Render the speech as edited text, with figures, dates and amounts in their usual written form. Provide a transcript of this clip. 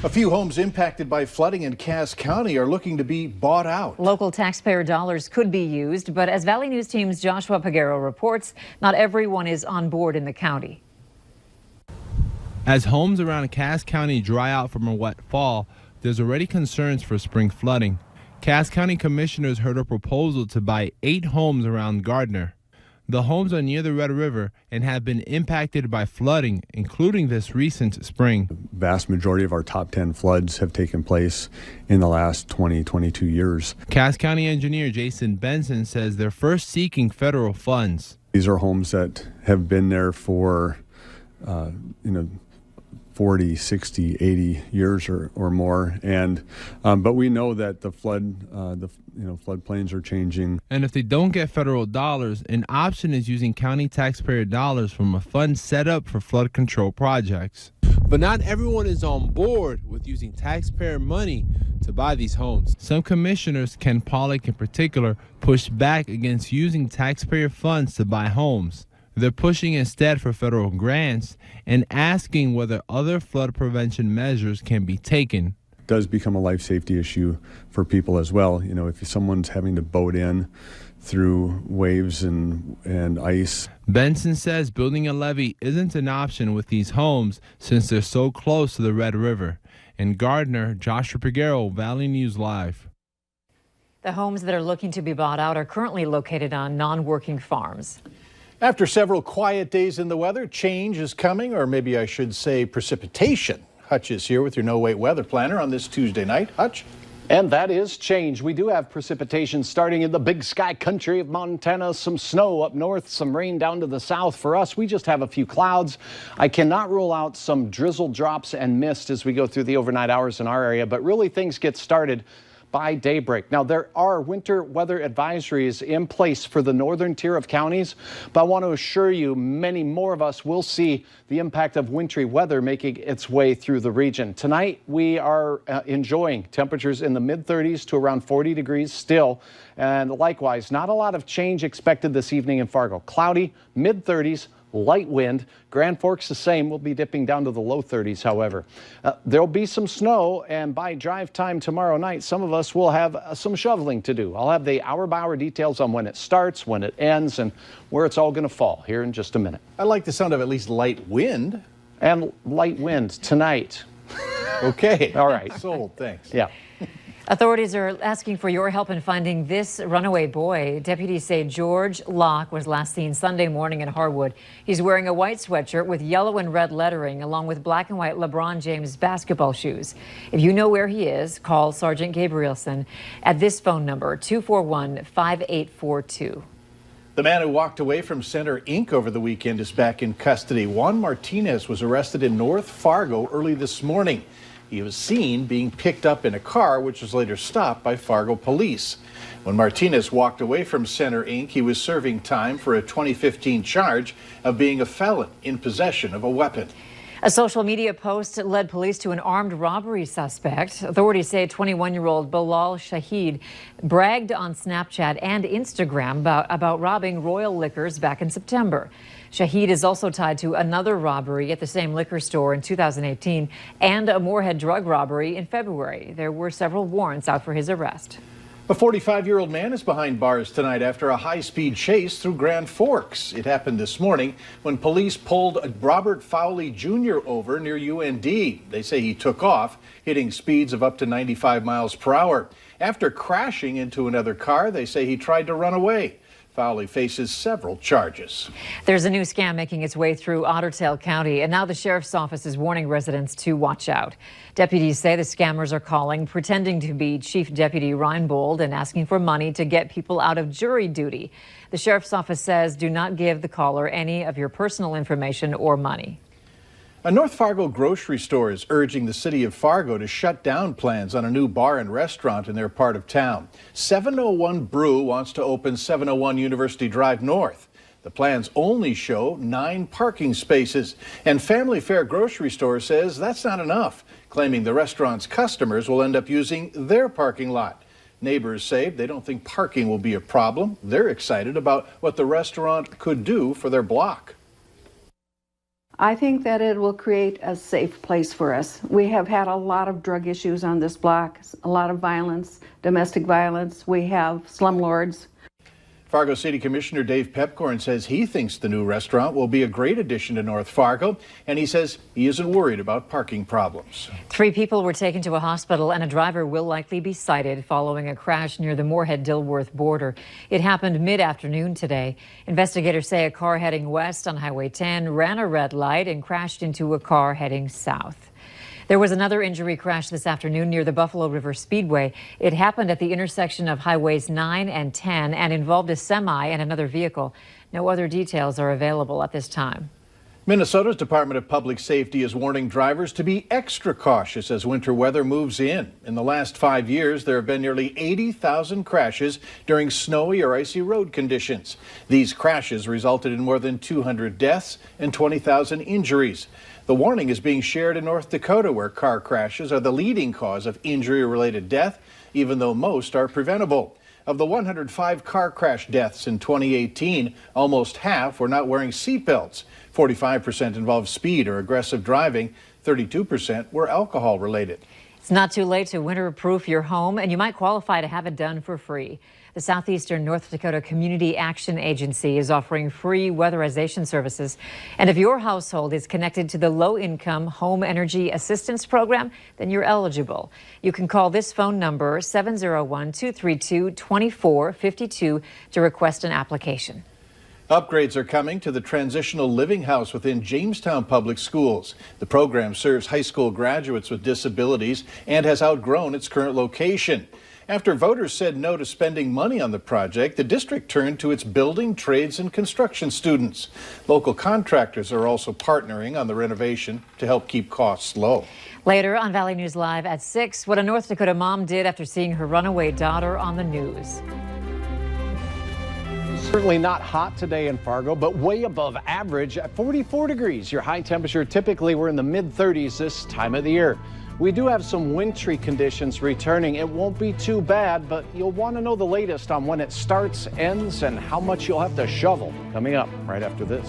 A few homes impacted by flooding in Cass County are looking to be bought out. Local taxpayer dollars could be used, but as Valley News Team's Joshua Peguero reports, not everyone is on board in the county. As homes around Cass County dry out from a wet fall, there's already concerns for spring flooding. Cass County commissioners heard a proposal to buy 8 homes around Gardner. The homes are near the Red River and have been impacted by flooding, including this recent spring. The vast majority of our top 10 floods have taken place in the last 22 years. Cass County engineer Jason Benson says they're first seeking federal funds. These are homes that have been there for 40, 60, 80 years or more, and but we know that the floodplains are changing. And if they don't get federal dollars, an option is using county taxpayer dollars from a fund set up for flood control projects. But not everyone is on board with using taxpayer money to buy these homes. Some commissioners, Ken Pollock in particular, push back against using taxpayer funds to buy homes. They're pushing instead for federal grants and asking whether other flood prevention measures can be taken. It does become a life safety issue for people as well. You know, if someone's having to boat in through waves and ice. Benson says building a levee isn't an option with these homes since they're so close to the Red River. In Gardner, Joshua Peguero, Valley News Live. The homes that are looking to be bought out are currently located on non-working farms. After several quiet days in the weather, change is coming, or maybe I should say precipitation. Hutch is here with your no-wait weather planner on this Tuesday night. Hutch? And that is change. We do have precipitation starting in the big sky country of Montana. Some snow up north, some rain down to the south. For us, we just have a few clouds. I cannot rule out some drizzle drops and mist as we go through the overnight hours in our area, but really things get started by daybreak. Now, there are winter weather advisories in place for the northern tier of counties, but I want to assure you many more of us will see the impact of wintry weather making its way through the region. Tonight, we are enjoying temperatures in the mid-30s to around 40 degrees still, and likewise, not a lot of change expected this evening in Fargo. Cloudy, mid-30s, light wind. Grand Forks the same. We'll be dipping down to the low 30s, however. There'll be some snow, and by drive time tomorrow night, some of us will have some shoveling to do. I'll have the hour-by-hour details on when it starts, when it ends, and where it's all going to fall here in just a minute. I like the sound of at least light wind. And light wind tonight. Okay. All right. Sold. Thanks. Yeah. Authorities are asking for your help in finding this runaway boy. Deputies say George Locke was last seen Sunday morning in Harwood. He's wearing a white sweatshirt with yellow and red lettering, along with black and white LeBron James basketball shoes. If you know where he is, call Sergeant Gabrielson at this phone number, 241-5842. The man who walked away from Center Inc. over the weekend is back in custody. Juan Martinez was arrested in North Fargo early this morning. He was seen being picked up in a car, which was later stopped by Fargo police. When Martinez walked away from Center Inc., he was serving time for a 2015 charge of being a felon in possession of a weapon. A social media post led police to an armed robbery suspect. Authorities say 21-year-old Bilal Shahid bragged on Snapchat and Instagram about robbing Royal Liquors back in September. Shahid is also tied to another robbery at the same liquor store in 2018 and a Moorhead drug robbery in February. There were several warrants out for his arrest. A 45-year-old man is behind bars tonight after a high-speed chase through Grand Forks. It happened this morning when police pulled Robert Fowley Jr. over near UND. They say he took off, hitting speeds of up to 95 miles per hour. After crashing into another car, they say he tried to run away. Fowley faces several charges. There's a new scam making its way through Otter Tail County, and now the sheriff's office is warning residents to watch out. Deputies say the scammers are calling, pretending to be Chief Deputy Reinbold and asking for money to get people out of jury duty. The sheriff's office says do not give the caller any of your personal information or money. A North Fargo grocery store is urging the city of Fargo to shut down plans on a new bar and restaurant in their part of town. 701 Brew wants to open 701 University Drive North. The plans only show 9 parking spaces, and Family Fare grocery store says that's not enough, claiming the restaurant's customers will end up using their parking lot. Neighbors say they don't think parking will be a problem. They're excited about what the restaurant could do for their block. I think that it will create a safe place for us. We have had a lot of drug issues on this block, a lot of violence, domestic violence. We have slumlords. Fargo City Commissioner Dave Pepcorn says he thinks the new restaurant will be a great addition to North Fargo, and he says he isn't worried about parking problems. 3 people were taken to a hospital, and a driver will likely be cited following a crash near the Moorhead-Dilworth border. It happened mid-afternoon today. Investigators say a car heading west on Highway 10 ran a red light and crashed into a car heading south. There was another injury crash this afternoon near the Buffalo River Speedway. It happened at the intersection of Highways 9 and 10 and involved a semi and another vehicle. No other details are available at this time. Minnesota's Department of Public Safety is warning drivers to be extra cautious as winter weather moves in. In the last 5 years, there have been nearly 80,000 crashes during snowy or icy road conditions. These crashes resulted in more than 200 deaths and 20,000 injuries. The warning is being shared in North Dakota, where car crashes are the leading cause of injury-related death, even though most are preventable. Of the 105 car crash deaths in 2018, almost half were not wearing seatbelts. 45% involved speed or aggressive driving. 32% were alcohol-related. It's not too late to winter-proof your home, and you might qualify to have it done for free. The Southeastern North Dakota Community Action Agency is offering free weatherization services. And if your household is connected to the Low-Income Home Energy Assistance Program, then you're eligible. You can call this phone number, 701-232-2452, to request an application. Upgrades are coming to the Transitional Living House within Jamestown Public Schools. The program serves high school graduates with disabilities and has outgrown its current location. After voters said no to spending money on the project, the district turned to its building, trades, and construction students. Local contractors are also partnering on the renovation to help keep costs low. Later on Valley News Live at 6, what a North Dakota mom did after seeing her runaway daughter on the news. Certainly not hot today in Fargo, but way above average at 44 degrees. Your high temperature, typically we're in the mid-30s this time of the year. We do have some wintry conditions returning. It won't be too bad, but you'll want to know the latest on when it starts, ends, and how much you'll have to shovel coming up right after this.